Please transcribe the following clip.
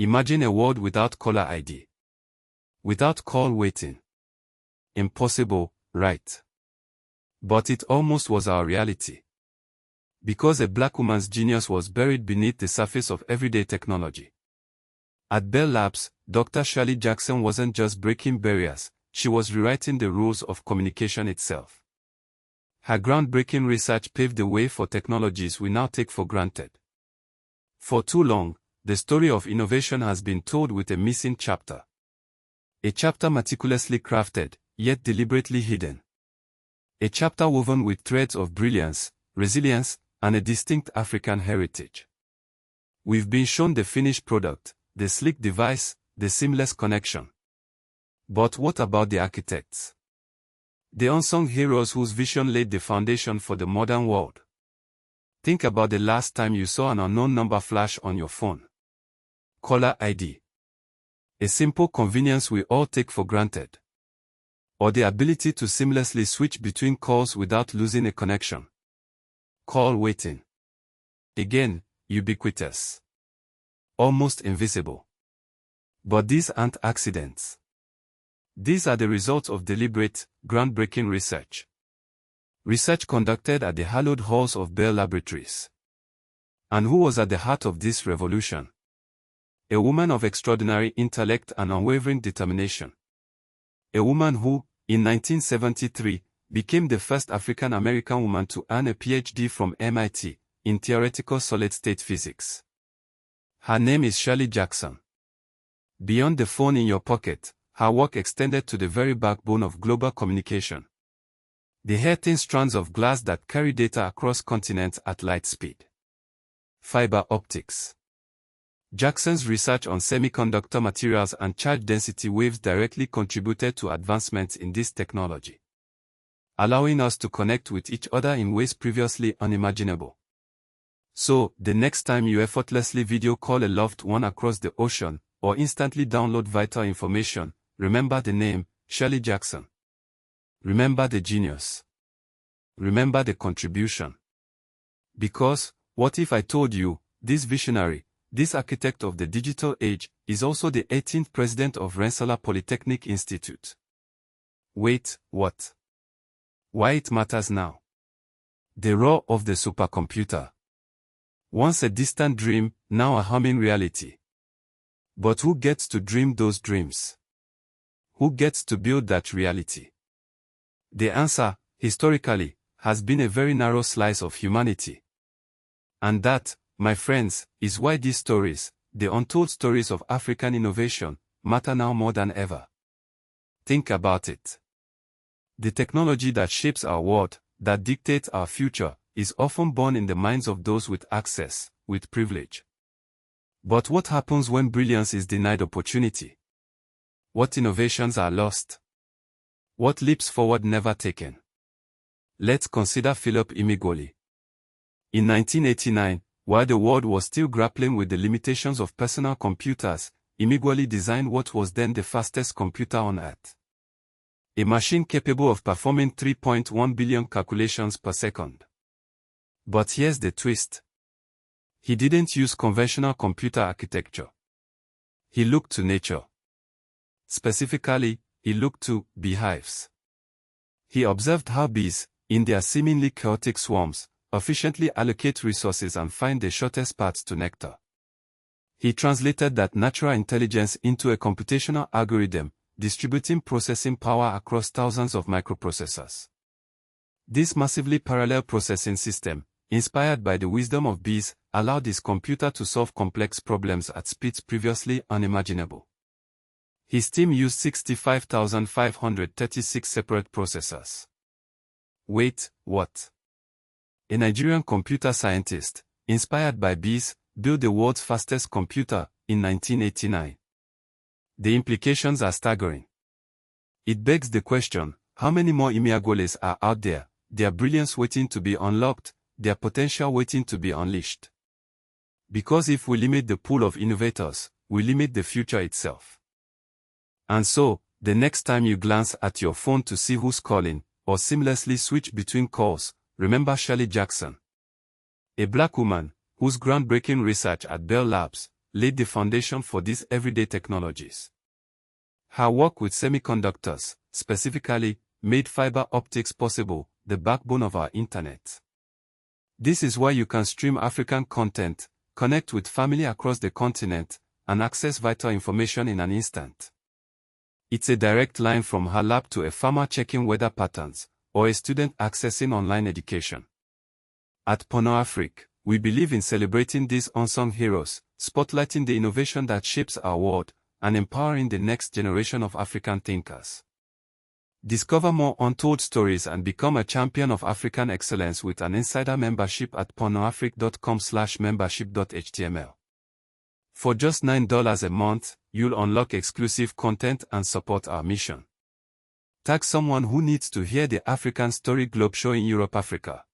Imagine a world without caller ID. Without call waiting. Impossible, right? But it almost was our reality. Because a black woman's genius was buried beneath the surface of everyday technology. At Bell Labs, Dr. Shirley Jackson wasn't just breaking barriers, she was rewriting the rules of communication itself. Her groundbreaking research paved the way for technologies we now take for granted. For too long, the story of innovation has been told with a missing chapter. A chapter meticulously crafted, yet deliberately hidden. A chapter woven with threads of brilliance, resilience, and a distinct African heritage. We've been shown the finished product, the sleek device, the seamless connection. But what about the architects? The unsung heroes whose vision laid the foundation for the modern world. Think about the last time you saw an unknown number flash on your phone. Caller ID. A simple convenience we all take for granted. Or the ability to seamlessly switch between calls without losing a connection. Call waiting. Again, ubiquitous. Almost invisible. But these aren't accidents. These are the results of deliberate, groundbreaking research. Research conducted at the hallowed halls of Bell Laboratories. And who was at the heart of this revolution? A woman of extraordinary intellect and unwavering determination. A woman who, in 1973, became the first African-American woman to earn a PhD from MIT, in theoretical solid-state physics. Her name is Shirley Jackson. Beyond the phone in your pocket, her work extended to the very backbone of global communication. The hair-thin strands of glass that carry data across continents at light speed. Fiber optics. Jackson's research on semiconductor materials and charge density waves directly contributed to advancements in this technology, allowing us to connect with each other in ways previously unimaginable. So, the next time you effortlessly video call a loved one across the ocean, or instantly download vital information, remember the name, Shirley Jackson. Remember the genius. Remember the contribution. Because, what if I told you, this visionary, this architect of the digital age, is also the 18th president of Rensselaer Polytechnic Institute? Wait, what? Why it matters now? The roar of the supercomputer. Once a distant dream, now a humming reality. But who gets to dream those dreams? Who gets to build that reality? The answer, historically, has been a very narrow slice of humanity. And that, my friends, is why these stories, the untold stories of African innovation, matter now more than ever. Think about it. The technology that shapes our world, that dictates our future, is often born in the minds of those with access, with privilege. But what happens when brilliance is denied opportunity? What innovations are lost? What leaps forward never taken? Let's consider Philip Emeagwali. In 1989, while the world was still grappling with the limitations of personal computers, Emeagwali designed what was then the fastest computer on Earth. A machine capable of performing 3.1 billion calculations per second. But here's the twist. He didn't use conventional computer architecture. He looked to nature. Specifically, he looked to beehives. He observed how bees, in their seemingly chaotic swarms, efficiently allocate resources and find the shortest paths to nectar. He translated that natural intelligence into a computational algorithm, distributing processing power across thousands of microprocessors. This massively parallel processing system, inspired by the wisdom of bees, allowed his computer to solve complex problems at speeds previously unimaginable. His team used 65,536 separate processors. Wait, what? A Nigerian computer scientist, inspired by bees, built the world's fastest computer in 1989. The implications are staggering. It begs the question, how many more Emeagwalis are out there, their brilliance waiting to be unlocked, their potential waiting to be unleashed? Because if we limit the pool of innovators, we limit the future itself. And so, the next time you glance at your phone to see who's calling, or seamlessly switch between calls, remember Shirley Jackson. A black woman, whose groundbreaking research at Bell Labs, laid the foundation for these everyday technologies. Her work with semiconductors, specifically, made fiber optics possible, the backbone of our internet. This is why you can stream African content, connect with family across the continent, and access vital information in an instant. It's a direct line from her lab to a farmer checking weather patterns, or a student accessing online education. At PonoAfrique, we believe in celebrating these unsung heroes, spotlighting the innovation that shapes our world, and empowering the next generation of African thinkers. Discover more untold stories and become a champion of African excellence with an insider membership at ponoafrique.com/membership.html. For just $9 a month, you'll unlock exclusive content and support our mission. Tag someone who needs to hear the African Story Globe Show in Europe, Africa.